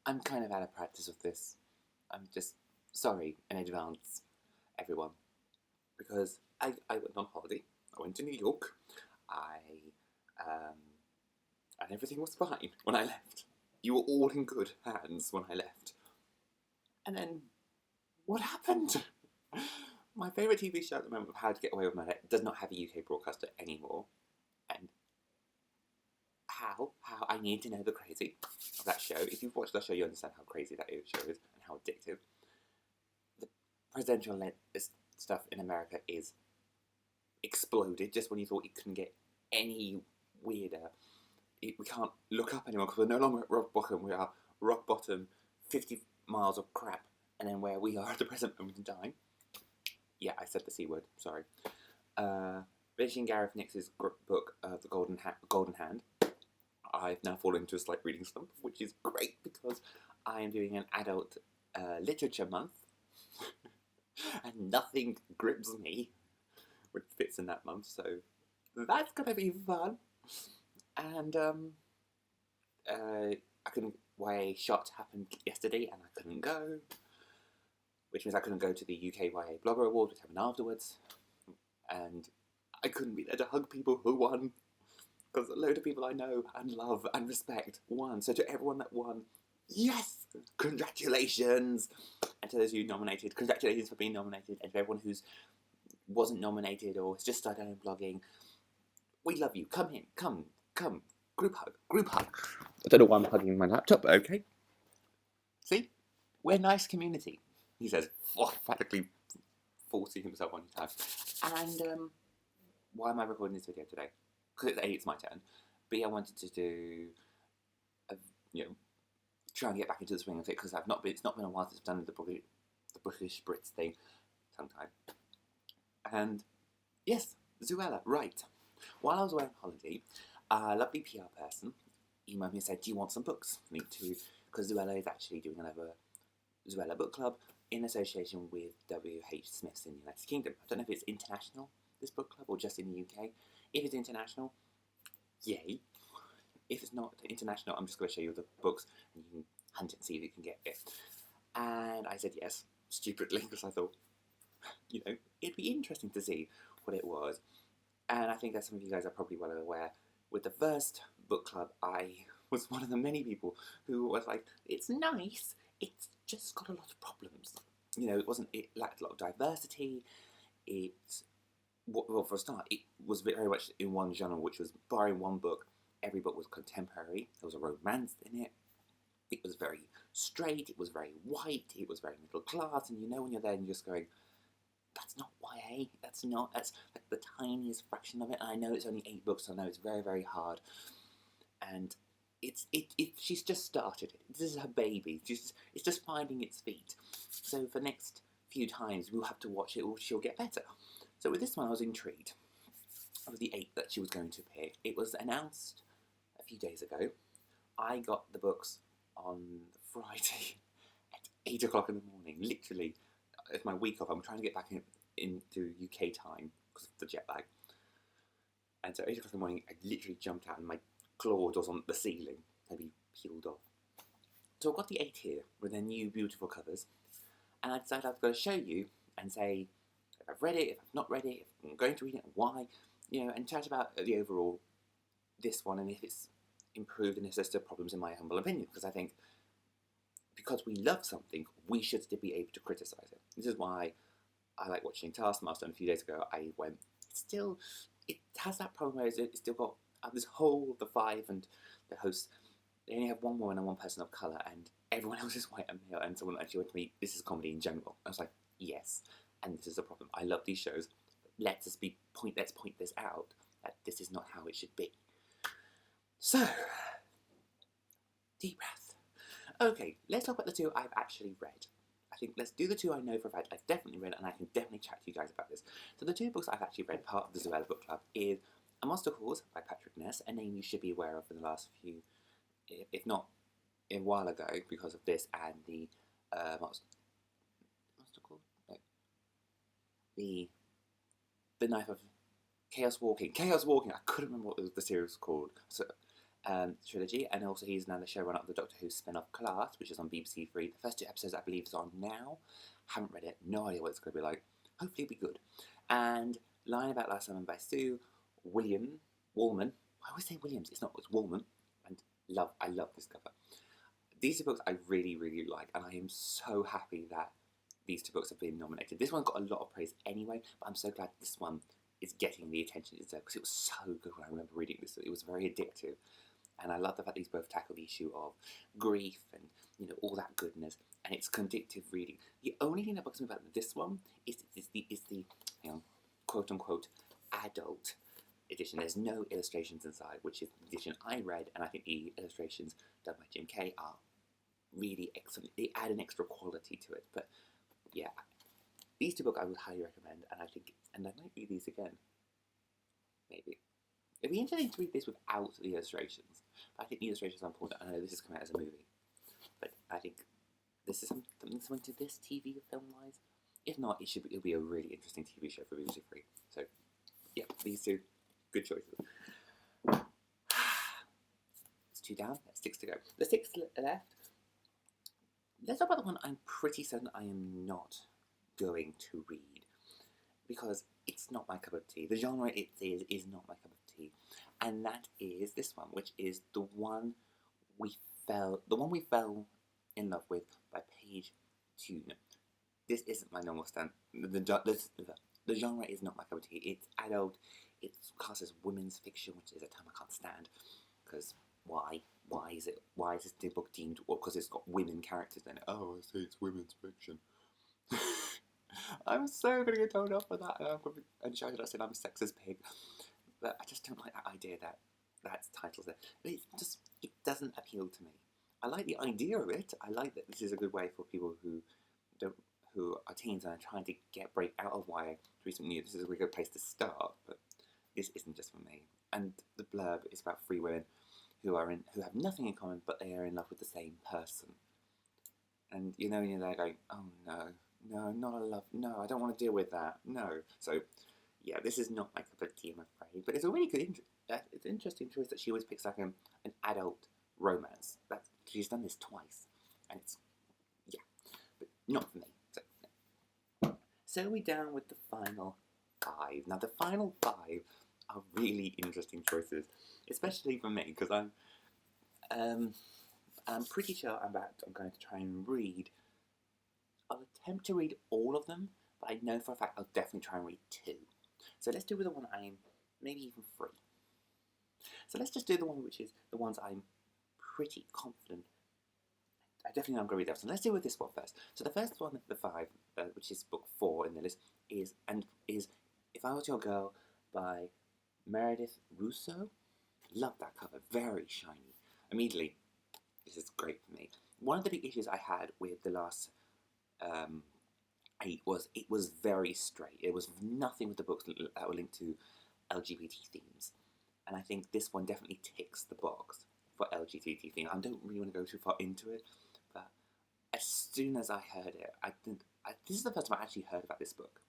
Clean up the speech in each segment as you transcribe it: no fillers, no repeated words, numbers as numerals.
I'm kind of out of practice with this. I'm just sorry in advance, everyone, because I went on holiday. I went to New York. I and everything was fine when I left. You were all in good hands when I left. And then what happened? My favourite TV show at the moment, How to Get Away with Murder, does not have a UK broadcaster anymore. And how I need to know the crazy of that show. If you've watched that show, you understand how crazy that show is and how addictive. The presidential stuff in America is exploded just when you thought it couldn't get any weirder. We can't look up anymore because we're no longer at rock bottom. We are rock bottom, 50 miles of crap, and then where we are at the present moment in time. Yeah, I said the C word, sorry. Finishing Gareth Nix's book, The Golden Hand. I've now fallen into a slight reading slump, which is great because I am doing an adult literature month, and nothing grips me, which fits in that month, so that's gonna be fun. And I couldn't. YA Shot happened yesterday, and I couldn't go, which means I couldn't go to the UK YA Blogger Award, which happened afterwards, and I couldn't be there to hug people who won. Because a load of people I know and love and respect won. So to everyone that won, yes! Congratulations! And to those who nominated, congratulations for being nominated. And to everyone who wasn't nominated or has just started out blogging, we love you. Come in, come. Group hug. I don't know why I'm hugging my laptop, okay? See? We're a nice community, he says, emphatically forcing himself on his time. And why am I recording this video today? Because it's my turn. B, I wanted to do, try and get back into the swing of it because it's not been a while since I've done the Bookish Brits thing, tongue tied. And yes, Zoella, right. While I was away on holiday, a lovely PR person emailed me and said, "Do you want some books?" Because Zoella is actually doing another Zoella Book Club in association with W.H. Smith's in the United Kingdom. I don't know if it's international, this book club, or just in the UK. If it's international, yay. If it's not international, I'm just going to show you the books and you can hunt it and see if you can get it. And I said yes, stupidly, because I thought, it'd be interesting to see what it was. And I think that some of you guys are probably well aware, with the first book club, I was one of the many people who was like, it's nice, it's just got a lot of problems. It lacked a lot of diversity. Well, for a start, it was very much in one genre, which was barring one book, every book was contemporary. There was a romance in it. It was very straight. It was very white. It was very middle class. And when you're there and you're just going, that's not YA. That's like the tiniest fraction of it. And I know it's only 8 books, so I know it's very, very hard. And she's just started it. This is her baby. It's just finding its feet. So for the next few times, we'll have to watch it or she'll get better. So with this one, I was intrigued. It was the 8th that she was going to appear. It was announced a few days ago. I got the books on Friday at 8 o'clock in the morning. Literally, it's my week off. I'm trying to get back into UK time because of the jet lag. And so 8 o'clock in the morning, I literally jumped out and my claws was on the ceiling. Maybe peeled off. So I've got the 8 here with their new beautiful covers. And I decided I was going to show you and say if I've read it, if I've not read it, if I'm going to read it, why, and chat about the overall, this one, and if it's improved and if there's still problems in my humble opinion, because I think because we love something, we should still be able to criticise it. This is why I like watching Taskmaster, and a few days ago I went, it has that problem where it's still got this whole, the 5 and the hosts, they only have one woman and one person of colour, and everyone else is white and male, and someone actually went to me, this is comedy in general. I was like, yes. And this is the problem. I love these shows. Let's point this out, that this is not how it should be. So, deep breath. Okay, let's talk about the 2 I've actually read. I think let's do the 2 I know for a fact I've definitely read, and I can definitely chat to you guys about this. So the 2 books I've actually read, part of the Zoella Book Club, is A Monster Calls by Patrick Ness, a name you should be aware of in the last few, if not a while ago, because of this and the Monster Calls? No. The Knife of Chaos Walking. I couldn't remember what the series was called. So, trilogy, and also he's now the showrunner of the Doctor Who spin-off Class, which is on BBC Three. The first 2 episodes, I believe, is on now. Haven't read it, no idea what it's going to be like. Hopefully it'll be good. And Lying About Last Summer by Sue Wallman. I always say Williams, it's Wallman. And I love this cover. These 2 books I really, really like, and I am so happy that these 2 books have been nominated. This one got a lot of praise anyway, but I'm so glad this one is getting the attention it deserves, because it was so good when I remember reading this. It was very addictive, and I love the fact these both tackle the issue of grief and, you know, all that goodness, and it's conductive reading. The only thing that bugs me about this one is the you know, quote unquote adult edition. There's no illustrations inside, which is the edition I read, and I think the illustrations done by Jim Kay are really excellent. They add an extra quality to it. But yeah, these 2 books I would highly recommend, and I might read these again. Maybe. It'd be interesting to read this without the illustrations. But I think the illustrations are important. I know this is coming out as a movie, but I think this is something to this TV film-wise. If not, it'll be a really interesting TV show for BBC Three. So yeah, these 2, good choices. It's 2 down. That's 6 to go. The 6 left. Let's talk about the one I'm pretty certain I am not going to read, because it's not my cup of tea. The genre it is not my cup of tea, and that is this one, which is the one we fell in love with by Paige Tune. This isn't my normal stand. The genre is not my cup of tea. It's adult. It's classed as women's fiction, which is a term I can't stand, because why? Why is this book deemed? Well, because it's got women characters in it. Oh, I say it's women's fiction. I'm so gonna get told off for that, and shouted I said I'm a sexist pig. But I just don't like that idea that title's there. It doesn't appeal to me. I like the idea of it. I like that this is a good way for people who are teens and are trying to break out of YA to read something new. This is a really good place to start, but this isn't just for me. And the blurb is about 3 women who have nothing in common, but they are in love with the same person. And you're there going, oh no, not a love, no, I don't want to deal with that, no. So yeah, this is not my cup of tea, I'm afraid. But it's a really good, it's an interesting choice that she always picks like an adult romance. She's done this twice, and it's, yeah, but not for me. So we're down with the final 5. Now the final 5 are really interesting choices, especially for me, because I'm pretty sure I'm going to try and read. I'll attempt to read all of them, but I know for a fact I'll definitely try and read 2. So let's do with the one maybe even 3. So let's just do the one which is the ones I'm pretty confident. I definitely know I'm going to read that. So let's deal with this one first. So the first one, the 5, which is book 4 in the list, is If I Was Your Girl by Meredith Russo. Love that cover, very shiny. Immediately, this is great for me. One of the big issues I had with the last 8 was it was very straight. It was nothing with the books that were linked to LGBT themes. And I think this one definitely ticks the box for LGBT themes. I don't really want to go too far into it, but as soon as I heard it, this is the first time I actually heard about this book,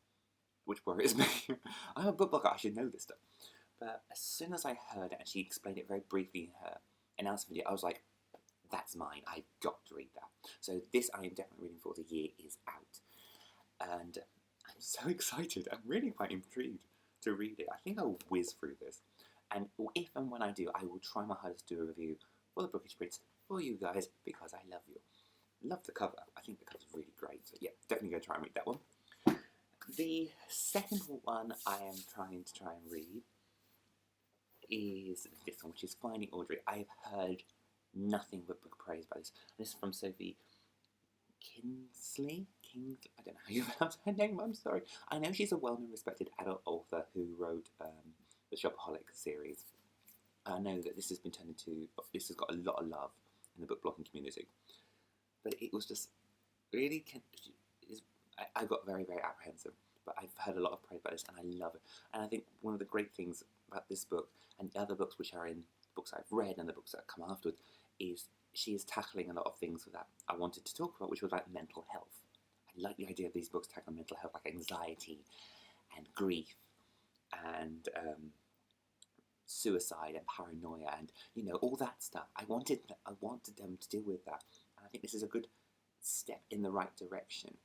which worries me. I'm a book blogger, I should know this stuff. But as soon as I heard it and she explained it very briefly in her announcement video, I was like, that's mine, I've got to read that. So this I am definitely reading for. The year is out. And I'm so excited. I'm really quite intrigued to read it. I think I'll whiz through this. And if and when I do, I will try my hardest to do a review for the Bookish Brits for you guys, because I love you. Love the cover. I think the cover's really great. So yeah, definitely going to try and read that one. The second one I am trying and read is this one, which is Finding Audrey. I've heard nothing but book praise about this. And this is from Sophie Kingsley. I don't know how you pronounce her name, I'm sorry. I know she's a well-known, respected adult author who wrote the Shopaholic series. I know that this has got a lot of love in the book blogging community. But it was just really, I got very, very apprehensive. But I've heard a lot of praise about this, and I love it. And I think one of the great things about this book, and the other books which are in books I've read and the books that come afterwards, is she is tackling a lot of things that I wanted to talk about, which was like mental health. I like the idea of these books tackling mental health, like anxiety and grief and suicide and paranoia and all that stuff. I wanted them to deal with that, and I think this is a good step in the right direction.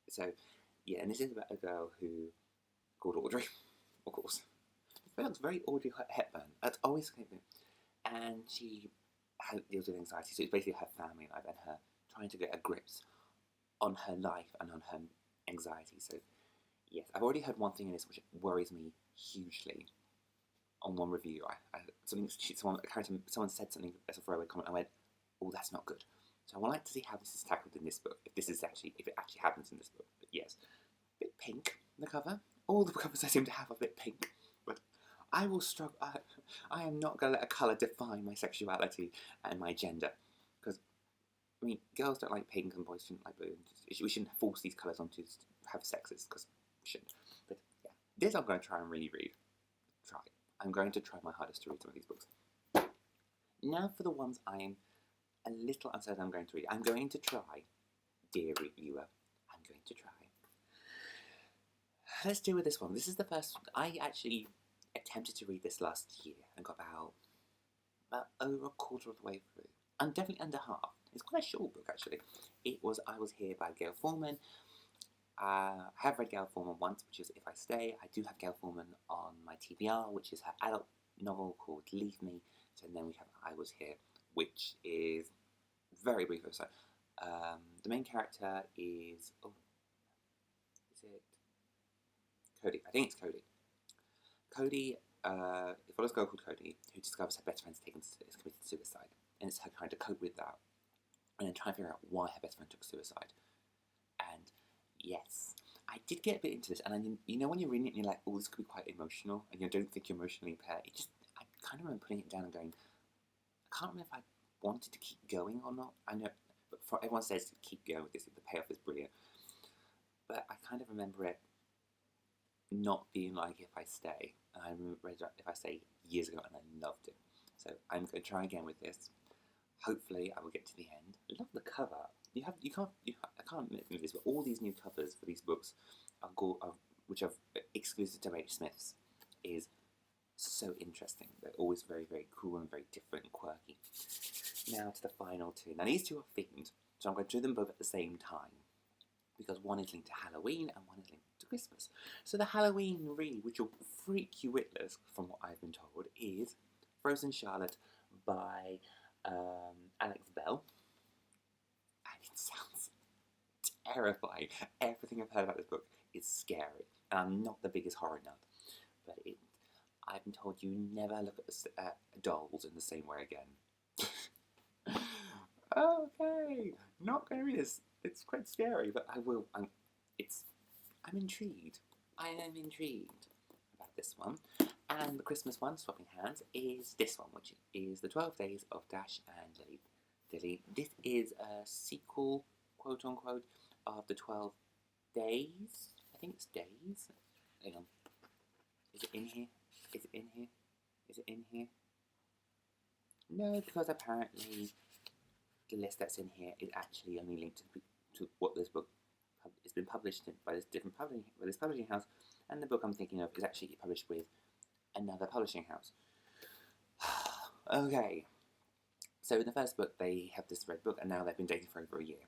So yeah, and this is about a girl who called Audrey, of course. It looks very Audrey Hepburn. That's always the thing. And she deals with anxiety, so it's basically her family life and her trying to get a grips on her life and on her anxiety. So yes, I've already heard one thing in this which worries me hugely. On one review, someone said something as a throwaway comment. I went, "Oh, that's not good." So I would like to see how this is tackled in this book. If it actually happens in this book. But yes, a bit pink the cover. All the covers I seem to have are a bit pink, but I will struggle. I am not going to let a colour define my sexuality and my gender, because I mean, girls don't like pink and boys shouldn't like blue. We shouldn't force these colours onto to have sexes, because we shouldn't. But yeah, this I'm going to try and really read. I'm going to try my hardest to read some of these books. Now for the ones I am a little uncertain I'm going to read. I'm going to try, dear reviewer, I'm going to try. Let's deal with this one. This is the first. I actually attempted to read this last year and got about over a quarter of the way through. I'm definitely under half. It's quite a short book, actually. It was I Was Here by Gail Forman. I have read Gail Forman once, which is If I Stay. I do have Gail Forman on my TBR, which is her adult novel called Leave Me. So then we have I Was Here, which is very brief. So, the main character is it Cody? I think it's Cody. Cody, it follows a girl called Cody who discovers her best friend's committed suicide, and it's her trying to cope with that, and then trying to figure out why her best friend took suicide. And yes, I did get a bit into this, and then, when you're reading it and you're like, oh, this could be quite emotional, and you don't think you're emotionally impaired, I kind of remember putting it down and going, I can't remember if I wanted to keep going or not. I know, but everyone says to keep going with this, the payoff is brilliant, but I kind of remember it not being like If I Stay, and I read If I Stay years ago, and I loved it. So I'm going to try again with this. Hopefully, I will get to the end. I love the cover. I can't admit this, but all these new covers for these books which are exclusive to H. Smith's, is so interesting. They're always very, very cool and very different and quirky. Now to the final two. Now these two are themed, so I'm going to do them both at the same time, because one is linked to Halloween and one is linked to Christmas. So the Halloween read, which will freak you witless from what I've been told, is Frozen Charlotte by Alex Bell. And it sounds terrifying. Everything I've heard about this book is scary. And I'm not the biggest horror nut, but I've been told you never look at dolls in the same way again. Okay, not going to read this. It's quite scary, but I will. I'm intrigued. I am intrigued about this one. And the Christmas one, swapping hands, is this one, which is The 12 Days of Dash and Lily. This is a sequel, quote unquote, of The 12 Days. I think it's days. Hang on. Is it in here? Is it in here? Is it in here? No, because apparently the list that's in here is actually only linked to what this book has been published by this publishing house, and the book I'm thinking of is actually published with another publishing house. Okay, so in the first book they have this red book, and now they've been dating for over a year.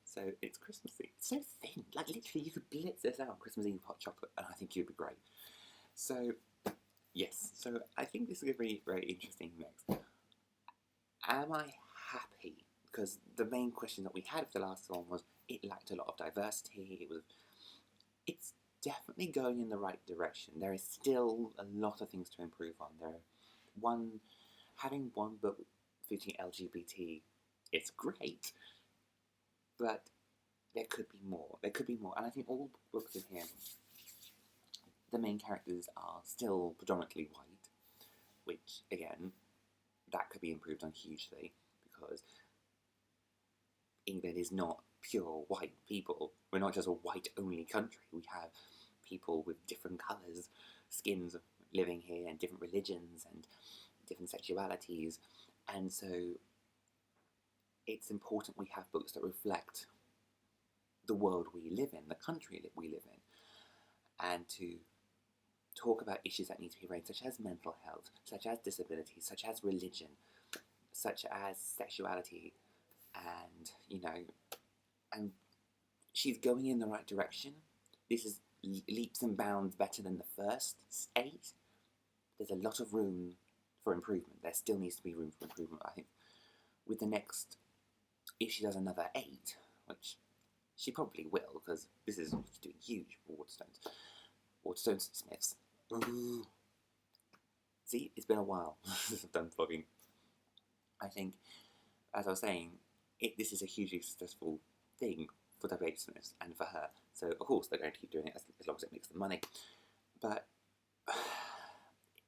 So it's Christmassy. It's so thin, like literally you could blitz this out Christmas Eve hot chocolate, and I think you'd be great. So yes, so I think this is going to be very interesting next. Am I happy? Because the main question that we had with the last one was it lacked a lot of diversity. It's definitely going in the right direction. There is still a lot of things to improve on. Having one book featuring LGBT, it's great, but there could be more. And I think all books in here, the main characters are still predominantly white, which again, that could be improved on hugely, because England is not pure white people. We're not just a white-only country. We have people with different colours, skins living here, and different religions and different sexualities. And so it's important we have books that reflect the world we live in, the country that we live in, and to talk about issues that need to be raised, such as mental health, such as disability, such as religion, such as sexuality, and and she's going in the right direction. This is leaps and bounds better than the first 8. There's a lot of room for improvement. There still needs to be room for improvement, I think. With the next, if she does another 8, which she probably will, because this is doing huge for Waterstones Smiths. Ooh. See, it's been a while since I've done vlogging. I think, as I was saying, this is a hugely successful thing for the Brits Smiths and for her. So, of course, they're going to keep doing it as long as it makes them money. But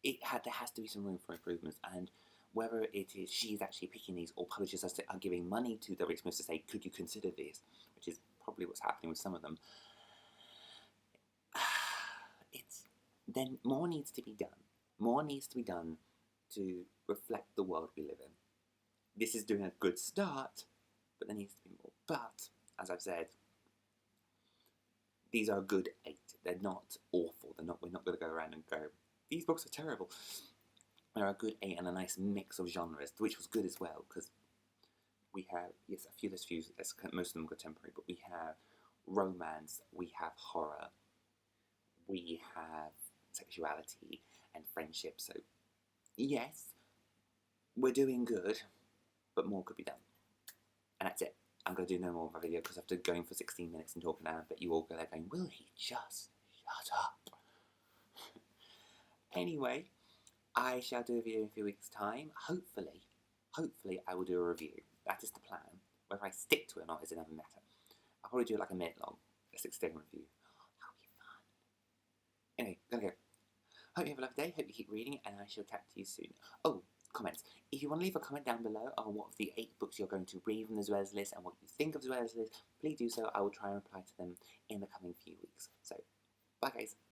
there has to be some room for improvements, and whether it is she's actually picking these or publishers are giving money to the Brits Smiths to say, could you consider this, which is probably what's happening with some of them, then more needs to be done. More needs to be done to reflect the world we live in. This is doing a good start, but there needs to be more. But, as I've said, these are a good 8. They're not awful. We're not going to go around and go, these books are terrible. They're a good 8 and a nice mix of genres, which was good as well, because we have, yes, most of them contemporary, but we have romance, we have horror, we have sexuality and friendship. So, yes, we're doing good, but more could be done. And that's it. I'm going to do no more of a video because after going for 16 minutes and talking now, I bet you all go there going, will he just shut up? Anyway, I shall do a video in a few weeks' time. Hopefully I will do a review. That is the plan. Whether I stick to it or not is another matter. I'll probably do it like a minute long, a 6-second review. That'll be fun. Anyway, gotta go. Hope you have a lovely day. Hope you keep reading, and I shall chat to you soon. Oh, comments. If you want to leave a comment down below on what of the 8 books you're going to read from the Zoella's list and what you think of Zoella's list, please do so. I will try and reply to them in the coming few weeks. So, bye guys.